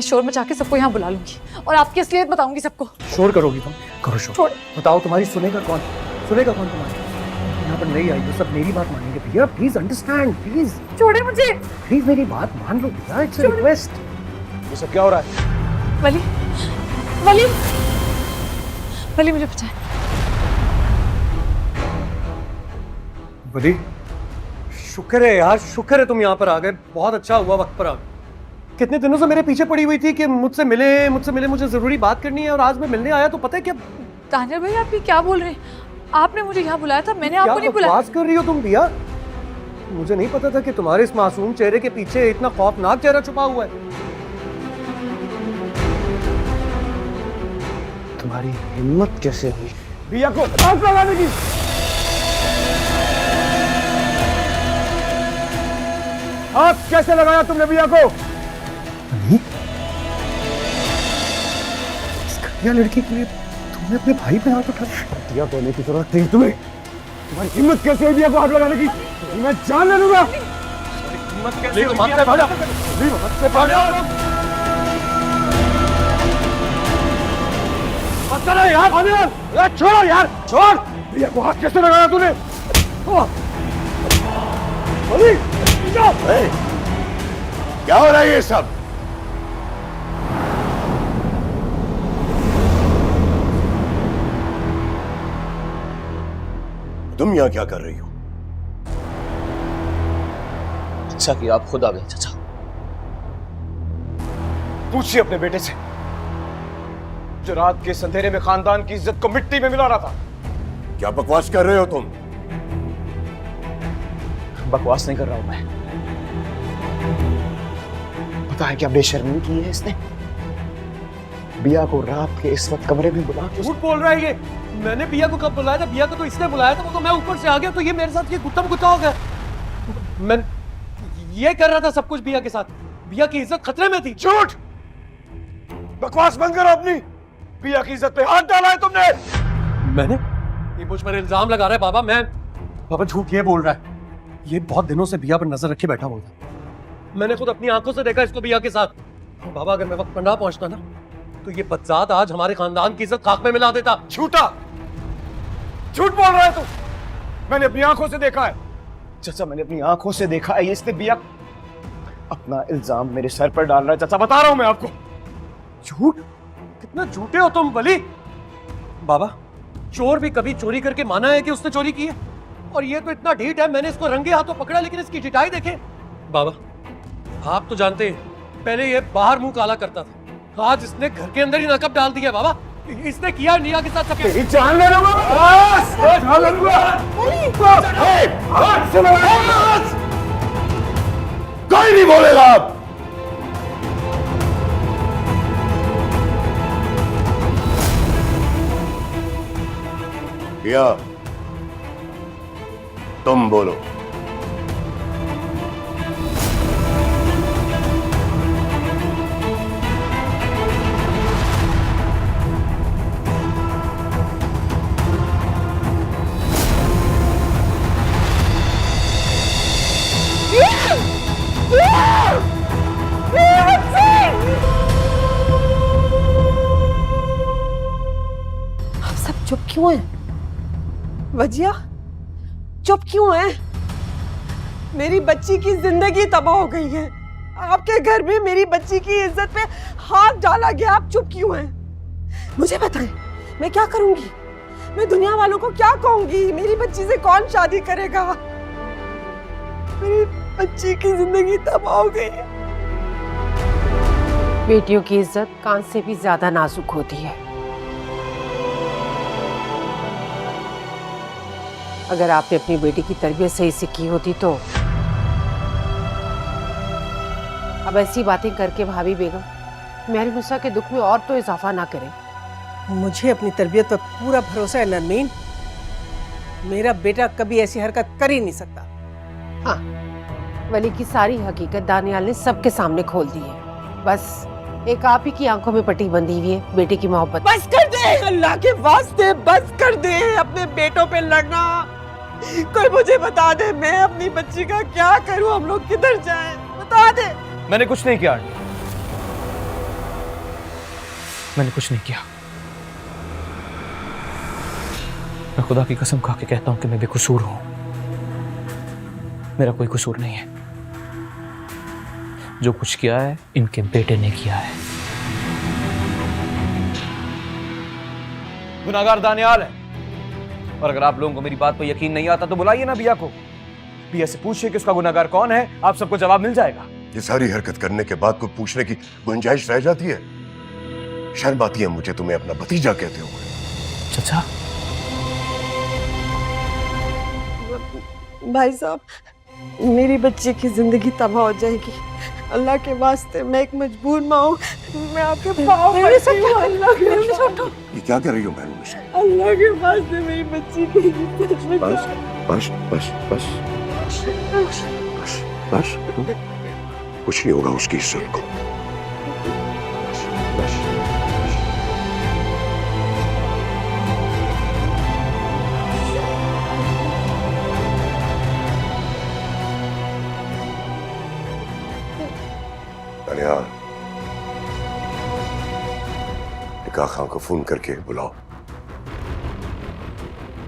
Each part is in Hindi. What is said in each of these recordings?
मैं शोर मचा के सबको यहाँ बुला लूंगी और आपकी असलियत बताऊंगी सबको। शोर करोगी तुम? करो शोर। बताओ तुम्हारी सुनेगा कौन तुम्हारी? यहाँ पर नहीं आई तो सब मेरी बात मानेंगे भैया। प्लीज अंडरस्टैंड, प्लीज छोड़े मुझे, प्लीज मेरी बात मान लो भैया, इट्स अ रिक्वेस्ट। ये सब क्या हो रहा है? वली वली वली मुझे बचाए। वली शुक्र है यार, शुक्र है तुम यहाँ पर आ गए, बहुत अच्छा हुआ वक्त पर आ गए। कितने दिनों से मेरे पीछे पड़ी हुई थी कि मुझसे मिले, मुझे जरूरी बात करनी है, और आज मैं मिलने आया तो पता है क्या? तानिया भाई आप ये क्या बोल रहे हैं? आपने मुझे यहाँ बुलाया था, मैंने आपको नहीं बुलाया। बात कर रही हो तुम भैया? मुझे नहीं पता था कि तुम्हारे इस मासूम चेहरे के पीछे इतना खौफनाक चेहरा छुपा हुआ है। तुम्हारी हिम्मत कैसे हुई भैया को आग लगाने की? आग कैसे लगाया तुमने भैया को? इस घटिया लड़की के लिए तुमने अपने भाई पे हाथ उठाया? घटिया कहने की जरूरत नहीं तुम्हें। तुम्हारी हिम्मत कैसे हुई भैया को हाथ लगाने की? मैं जान ले लूंगा। हिम्मत कैसे हुई? मत से भागा। मत करो यार, यार छोड़ो यार, छोड़। भैया को हाथ कैसे लगाया तूने? अरे क्या हो रहा है ये सब? तुम यहां क्या कर रही हो? अच्छा कि आप खुद आ गए चाचा। पूछिए अपने बेटे से जो रात के अंधेरे में खानदान की इज्जत को मिट्टी में मिला रहा था। क्या बकवास कर रहे हो तुम? बकवास नहीं कर रहा हूं मैं। पता है क्या बेशर्मी की है इसने? बिया को रात के इस वक्त कमरे में बुला के झूठ बोल रहा है ये। मैंने बिया को कब बुलाया था? बिया को तो इसने बुलाया था, वो तो मैं ऊपर से आ गया, तो ये मेरे साथ ये गुत्ता हो गया। मैं ये कर रहा था सब कुछ बिया के साथ। बिया की इज्जत खतरे में थी। झूठ! बकवास बंद करो अपनी। बिया की इज्जत पे हाथ डाला है तुमने। मैंने? ये मुझ पर इल्जाम लगा रहा है बाबा। बाबा झूठ ये बोल रहा है। ये बहुत दिनों से बिया पर नजर रखे बैठा हुआ था। मैंने खुद अपनी आंखों से देखा इसको बिया के साथ। बाबा अगर मैं वक्त पर ना पहुंचता ना तो ये बदजात आज हमारे खानदान की इज्जत खाक में मिला देता। झूठा! झूठ बोल रहा है तू। मैंने अपनी आंखों से देखा है। चाचा मैंने अपनी आंखों से देखा है, इसने बिया अपना इल्जाम मेरे सर पर डाल रहा है। चाचा बता रहा हूं मैं आपको। झूठ? कितना झूठे हो तुम वली। बाबा चोर भी कभी चोरी करके माना है कि उसने चोरी की है, और ये तो इतना ढीठ है। मैंने इसको रंगे हाथों पकड़ा, लेकिन इसकी ढिठाई देखे। बाबा आप तो जानते हैं पहले ये बाहर मुंह काला करता था, आज इसने घर के अंदर ही नकब डाल दिया। बाबा इसने किया निया के साथ सब। जान ले लूंगा। कोई नहीं बोलेगा अब। या तुम बोलो। सब चुप क्यों हैं? वजिया चुप क्यों हैं? मेरी बच्ची की जिंदगी तबाह हो गई है। आपके घर में मेरी बच्ची की इज्जत पे हाथ डाला गया, आप चुप क्यों हैं? मुझे बताएं, मैं क्या करूंगी? मैं दुनिया वालों को क्या कहूंगी? मेरी बच्ची से कौन शादी करेगा? मेरी बच्ची की जिंदगी तबाह हो गई है। बेटियों की इज्जत कान से भी ज्यादा नाजुक होती है। अगर आपने अपनी बेटी की तरबियत सही से की होती तो। अब ऐसी बातें करके भाभी बेगम मेहर मुसा के दुख में और तो इजाफा ना करें। मुझे अपनी तरबियत पर पूरा भरोसा है नरमीन। मेरा बेटा कभी ऐसी हरकत कर ही नहीं सकता। हाँ, वली की सारी हकीकत दानियाल ने सबके सामने खोल दी है। बस एक आप ही की आंखों में पट्टी बंधी हुई है बेटे की मोहब्बत। बस कर दे, अल्लाह के वास्ते बस कर दे अपने बेटों पे लड़ना। कोई मुझे बता दे, मैं अपनी बच्ची का क्या करूं? हम लोग किधर जाएं? बता दे। मैंने कुछ नहीं किया। मैंने कुछ नहीं किया। मैं खुदा की कसम खा के कहता हूं कि मैं बेकसूर हूं। मेरा कोई कसूर नहीं है। जो कुछ किया है इनके बेटे ने किया है। गुनाहगार दानियाल है, और अगर आप लोगों को मेरी बात पर यकीन नहीं आता तो बुलाइए ना बिया को। बिया से पूछिए कि उसका गुनाहगार कौन है, आप सबको जवाब मिल जाएगा। ये सारी हरकत करने के बाद कोई पूछने की गुंजाइश रह जाती है? शर्म आती है मुझे तुम्हें अपना भतीजा कहते हुए। चाचा, भाई साहब, मेरी बच्ची की जिंदगी तबाह हो जाएगी। अल्लाह के वास्ते मैं एक मजबूर माँ हूँ, मैं आपके पाँव पड़ती हूँ। अल्लाह के ये क्या कर रही हो बहन मुझसे? अल्लाह के वास्ते मेरी बच्ची की बस बस बस बस बस बस बस, कुछ नहीं होगा उसकी इज्जत को। बस दानियाल, निकाह खां को फोन करके बुलाओ।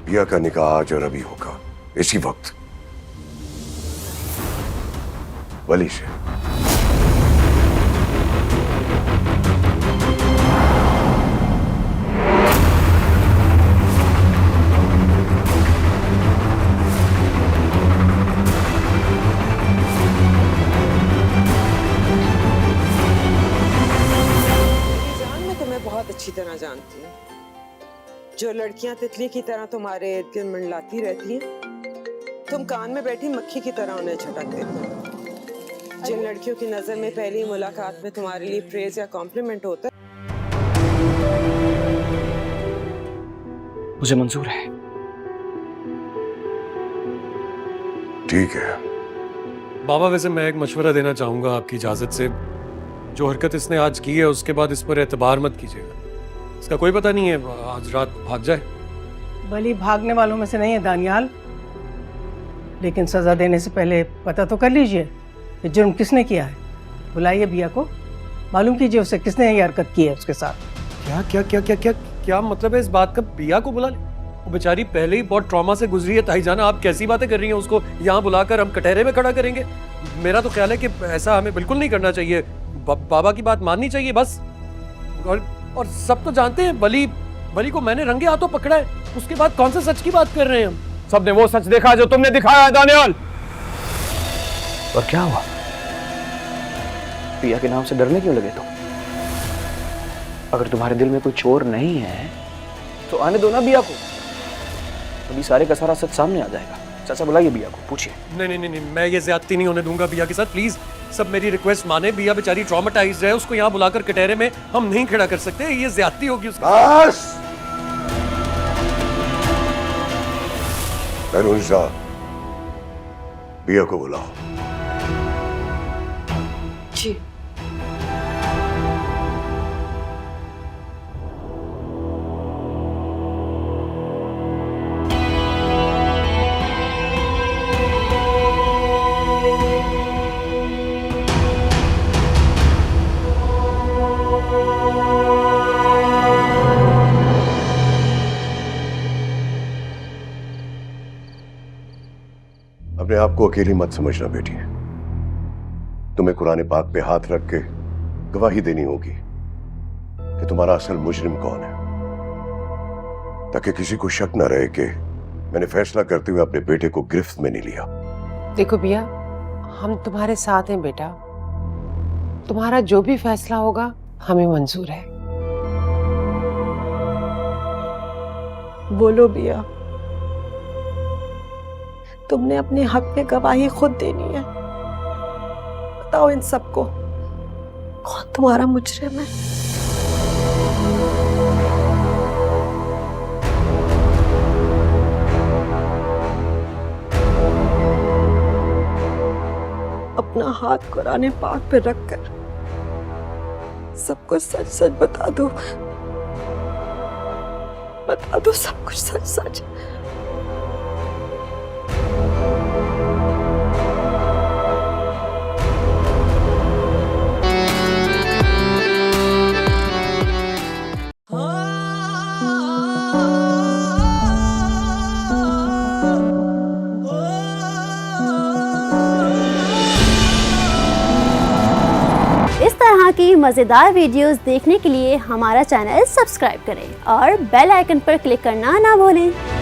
बिया का निकाह आज और अभी होगा, इसी वक्त वली से। अच्छी तरह जानती हूँ, जो लड़कियां तितली की तरह तुम्हारे इर्द गिर्द मंडलाती रहती हैं, तुम कान में बैठी मक्खी की तरह उन्हें झटक देते हो। जिन लड़कियों की नजर में पहली मुलाकात में तुम्हारे लिए प्रेज या कॉम्प्लीमेंट होता है, मुझे मंजूर है। ठीक है बाबा, वैसे मैं एक मशवरा देना चाहूंगा आपकी इजाजत से। जो हरकत इसने आज की है उसके बाद इस पर एतबार मत कीजिएगा। इसका कोई पता नहीं है, आज रात भाग जाए। बली भागने वालों में से नहीं है दानियाल, लेकिन सजा देने से पहले पता तो कर लीजिए कि जुर्म किसने किया है। बुलाइए बिया को, मालूम कीजिए उसे किसने ये हरकत की है उसके साथ। क्या क्या क्या क्या क्या क्या मतलब है इस बात का? बिया को बुला ले? वो बेचारी पहले ही बहुत ट्रॉमा से गुजरी है। ताईजाना, आप कैसी बातें कर रही हैं? उसको यहाँ बुलाकर हम कटहरे में खड़ा करेंगे? मेरा तो ख्याल है कि ऐसा हमें बिल्कुल नहीं करना चाहिए। बाबा की बात माननी चाहिए बस। और सब तो जानते हैं बली को मैंने रंगे हाथों पकड़ा है। उसके बाद कौन से सच की बात कर रहे हैं हम? सबने वो सच देखा जो तुमने दिखाया है दानियाल। और क्या हुआ? पिया के नाम से डरने क्यों लगे तुम? अगर तुम्हारे दिल में कोई चोर नहीं है तो आने दो ना बिया को, अभी सारे का सारा सच सामने आ जाएगा। चाचा बुलाइए बिया को, पूछिए। नहीं, मैं ये ज्यादती नहीं होने दूंगा बिया के साथ। प्लीज सब मेरी रिक्वेस्ट माने। बिया बेचारी ट्रॉमेटाइज्ड है, उसको यहाँ बुलाकर कटहरे में हम नहीं खड़ा कर सकते। ये ज्यादती होगी उसकी। बस अनुजा, बिया को बुलाओ। जी अपने आप को अकेली मत समझना बेटी। तुम्हें कुरान पाक पे हाथ रख के गवाही देनी होगी कि तुम्हारा असल मुजरिम कौन है, ताकि किसी को शक न रहे कि मैंने फैसला करते हुए अपने बेटे को गिरफ्त में नहीं लिया। देखो बिया, हम तुम्हारे साथ हैं बेटा। तुम्हारा जो भी फैसला होगा हमें मंजूर है। बोलो बिया, तुमने अपने हक में गवाही खुद देनी है। बताओ इन सबको, कौन तुम्हारा मुजरिम है? अपना हाथ कुरान पाक पे रखकर सबको सच सच बता दो सब कुछ सच सच। की मज़ेदार वीडियोस देखने के लिए हमारा चैनल सब्सक्राइब करें और बेल आइकन पर क्लिक करना ना भूलें।